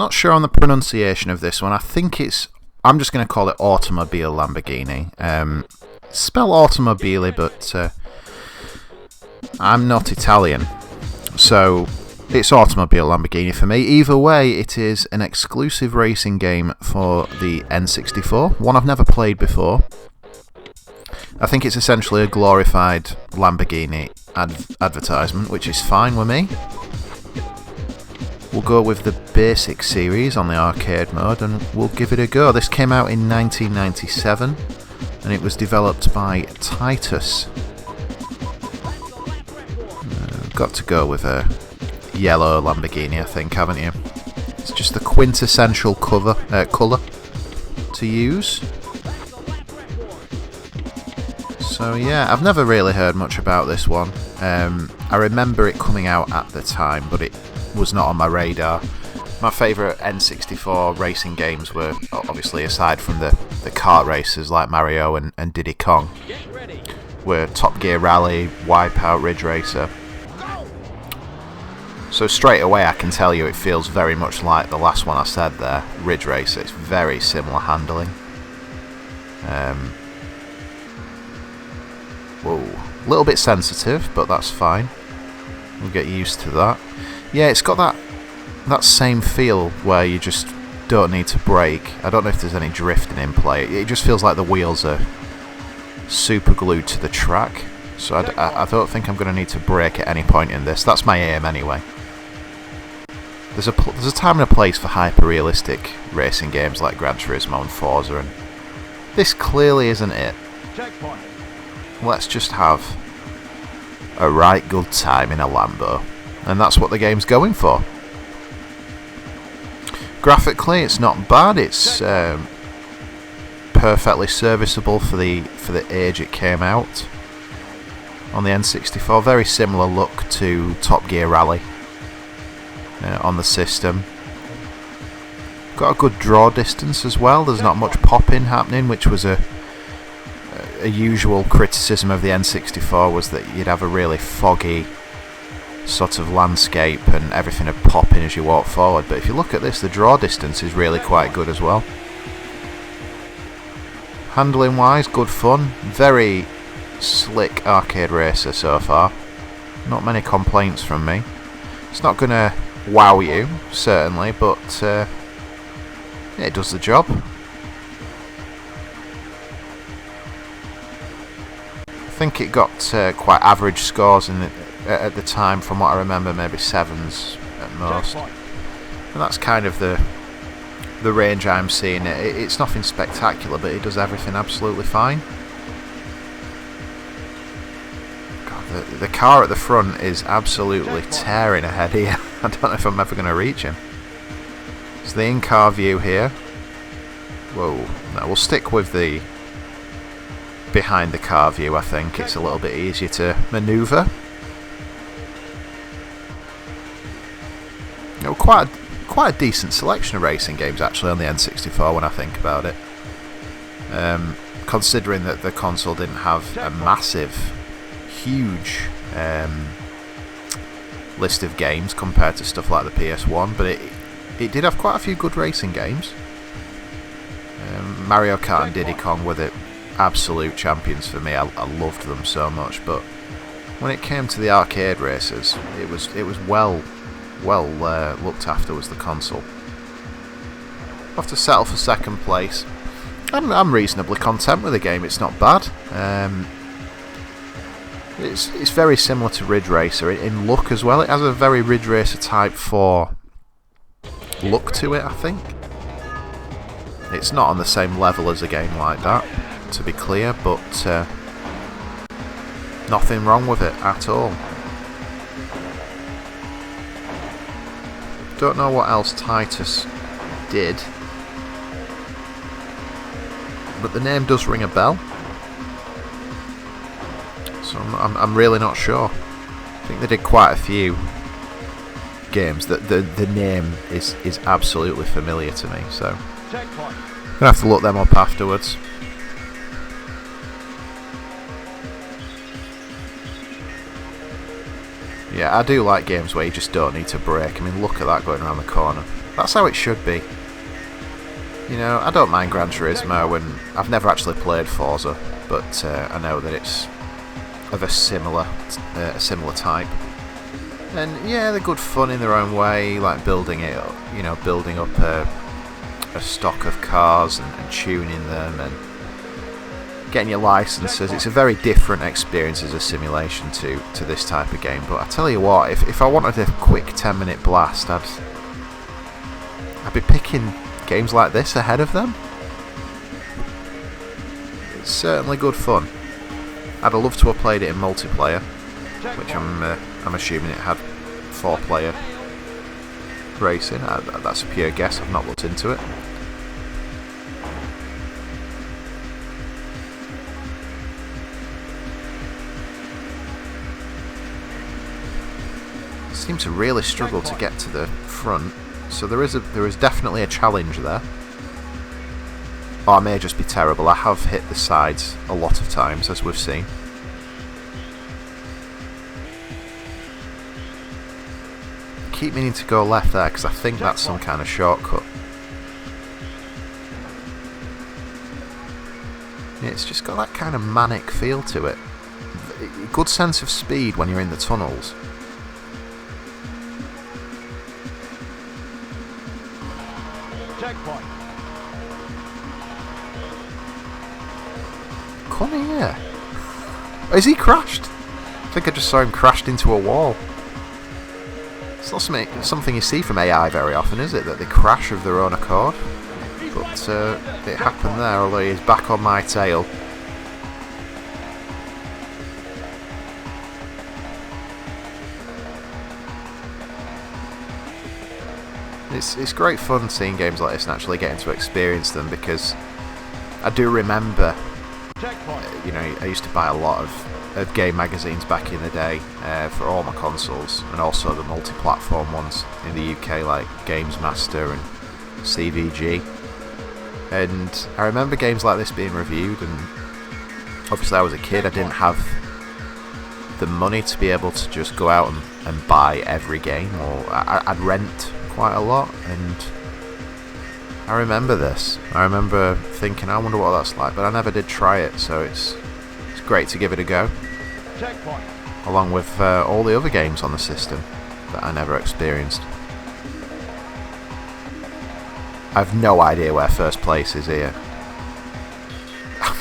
not sure on the pronunciation of this one. I think it's... I'm just going to call it Automobili Lamborghini. Spell Automobili, but I'm not Italian. So it's Automobili Lamborghini for me. Either way, it is an exclusive racing game for the N64. One I've never played before. I think it's essentially a glorified Lamborghini advertisement, which is fine with me. We'll go with the basic series on the arcade mode and we'll give it a go. This came out in 1997 and it was developed by Titus. Got to go with a yellow Lamborghini, I think, haven't you? It's just the quintessential colour to use. So yeah, I've never really heard much about this one. I remember it coming out at the time, but it was not on my radar. My favourite N64 racing games were, obviously aside from the kart races like Mario and Diddy Kong, were Top Gear Rally, Wipeout, Ridge Racer. So straight away I can tell you it feels very much like the last one I said there, Ridge Racer. It's very similar handling. Whoa, a little bit sensitive, but that's fine. We'll get used to that. Yeah, it's got that same feel where you just don't need to brake. I don't know if there's any drifting in play. It just feels like the wheels are super glued to the track. So I don't think I'm going to need to brake at any point in this. That's my aim anyway. There's a time and a place for hyper-realistic racing games like Gran Turismo and Forza, and this clearly isn't it. Let's just have a right good time in a Lambo, and that's what the game's going for. Graphically, it's not bad. It's perfectly serviceable for the age it came out on the N64. Very similar look to Top Gear Rally on the system. Got a good draw distance as well. There's not much popping happening, which was a usual criticism of the N64, was that you'd have a really foggy sort of landscape and everything would pop in as you walk forward. But if you look at this, the draw distance is really quite good as well. Handling wise, good fun. Very slick arcade racer so far. Not many complaints from me. It's not going to wow you, certainly, but yeah, it does the job. I think it got quite average scores at the time, from what I remember, maybe 7s at most. And that's kind of the range I'm seeing. It's nothing spectacular, but it does everything absolutely fine. God, the car at the front is absolutely tearing ahead here. I don't know if I'm ever going to reach him. It's the in-car view here. Whoa, no, we'll stick with the behind the car view. I think it's a little bit easier to manoeuvre. You know, quite a decent selection of racing games actually on the N64 when I think about it. Considering that the console didn't have a massive, huge list of games compared to stuff like the PS1, but it did have quite a few good racing games. Mario Kart and Diddy Kong were the absolute champions for me. I loved them so much, but when it came to the arcade races, it was well looked after was the console. I'll have to settle for second place. I'm reasonably content with the game. It's not bad. It's very similar to Ridge Racer in look as well. It has a very Ridge Racer Type 4 look to it, I think. It's not on the same level as a game like that, to be clear, but nothing wrong with it at all. Don't know what else Titus did, but the name does ring a bell. So I'm really not sure. I think they did quite a few games that the name is absolutely familiar to me. So I'm gonna have to look them up afterwards. Yeah, I do like games where you just don't need to brake. I mean, look at that going around the corner. That's how it should be. You know, I don't mind Gran Turismo, and I've never actually played Forza, but I know that it's of a similar type. And yeah, they're good fun in their own way, like building it up, you know, building up a stock of cars and tuning them and getting your licenses. It's a very different experience as a simulation to this type of game. But I tell you what, if I wanted a quick 10-minute blast, I'd be picking games like this ahead of them. It's certainly good fun. I'd have loved to have played it in multiplayer, which I'm assuming it had 4-player racing. That's a pure guess, I've not looked into it. Seem to really struggle to get to the front, so there is definitely a challenge there. Or I may just be terrible. I have hit the sides a lot of times, as we've seen. I keep meaning to go left there because I think that's some kind of shortcut. Yeah, it's just got that kind of manic feel to it. Good sense of speed when you're in the tunnels. Checkpoint. Come here. Has he crashed? I think I just saw him crashed into a wall. It's not something you see from AI very often, is it? That they crash of their own accord. But it happened there, although he's back on my tail. It's great fun seeing games like this and actually getting to experience them, because I do remember, you know, I used to buy a lot of game magazines back in the day for all my consoles, and also the multi-platform ones in the UK like Games Master and CVG. And I remember games like this being reviewed, and obviously I was a kid, I didn't have the money to be able to just go out and buy every game, or I'd rent quite a lot, and I remember this. I remember thinking, I wonder what that's like, but I never did try it, so it's great to give it a go. Checkpoint. Along with all the other games on the system that I never experienced. I've no idea where first place is here.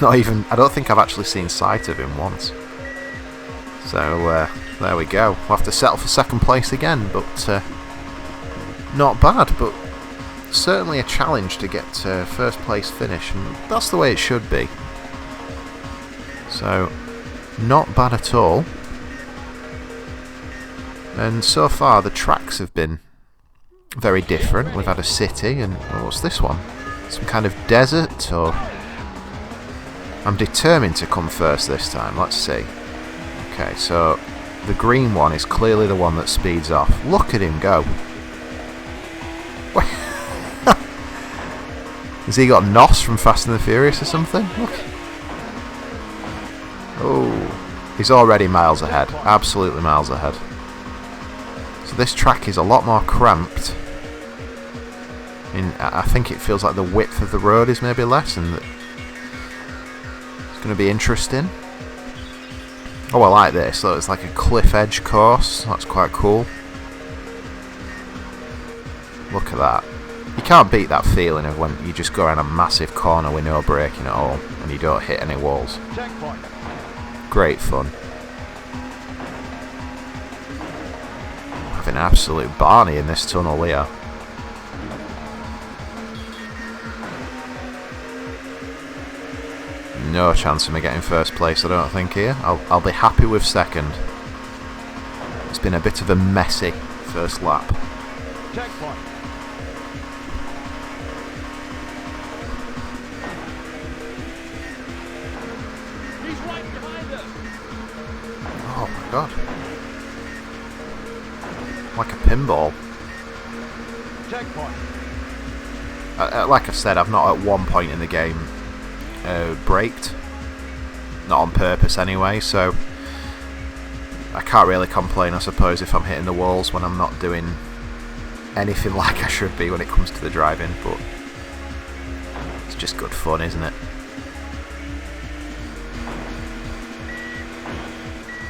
I don't think I've actually seen sight of him once. So there we go. We'll have to settle for second place again, but not bad, but certainly a challenge to get first place finish, and that's the way it should be. So not bad at all. And so far the tracks have been very different. We've had a city, and what's this one? Some kind of desert, or... I'm determined to come first this time, let's see. Okay, so the green one is clearly the one that speeds off. Look at him go. Has he got NOS from Fast and the Furious or something? Look. Oh, he's already miles ahead. Absolutely miles ahead. So this track is a lot more cramped. I think it feels like the width of the road is maybe less, and it's going to be interesting. Oh, I like this. So it's like a cliff edge course. That's quite cool. Look at that. You can't beat that feeling of when you just go around a massive corner with no braking at all and you don't hit any walls. Checkpoint. Great fun. Having an absolute Barney in this tunnel here. No chance of me getting first place, I don't think, here. I'll be happy with second. It's been a bit of a messy first lap. Checkpoint. He's right behind us. Oh my god. Like a pinball. Checkpoint. Like I said, I've not at one point in the game braked. Not on purpose anyway, so I can't really complain, I suppose, if I'm hitting the walls when I'm not doing anything like I should be when it comes to the driving, but it's just good fun, isn't it?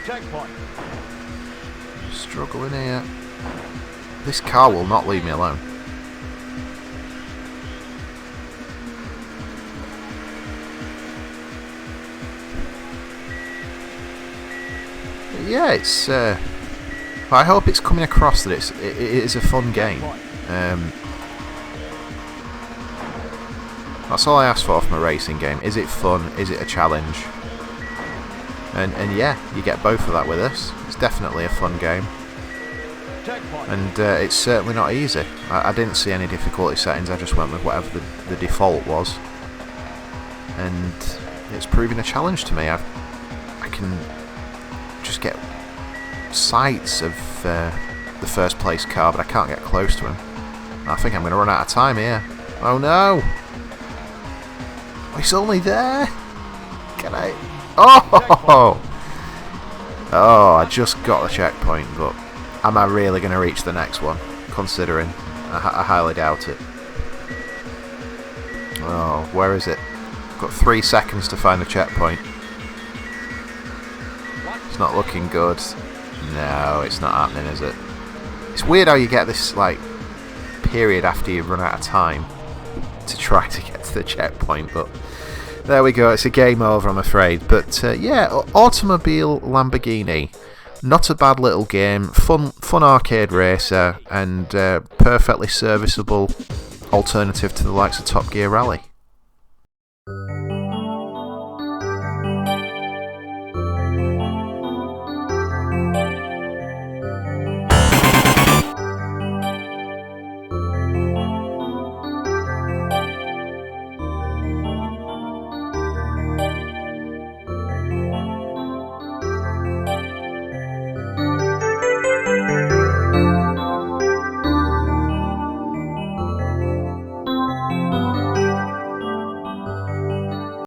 Checkpoint. Struggling here. This car will not leave me alone. Yeah, it's. I hope it's coming across that it is a fun game. That's all I ask for from a racing game. Is it fun? Is it a challenge? And yeah, you get both of that with this. It's definitely a fun game. And it's certainly not easy. I didn't see any difficulty settings, I just went with whatever the default was. And it's proving a challenge to me. I can just get sights of the first place car, but I can't get close to him. I think I'm going to run out of time here. Oh no! It's only there! Can I... Oh! Oh, I just got the checkpoint, but am I really going to reach the next one? Considering, I highly doubt it. Oh, where is it? I've got 3 seconds to find the checkpoint. It's not looking good. No, it's not happening, is it? It's weird how you get this, like, period after you've run out of time to try to get to the checkpoint, but there we go, it's a game over, I'm afraid. But yeah, Automobili Lamborghini, not a bad little game, fun arcade racer, and perfectly serviceable alternative to the likes of Top Gear Rally.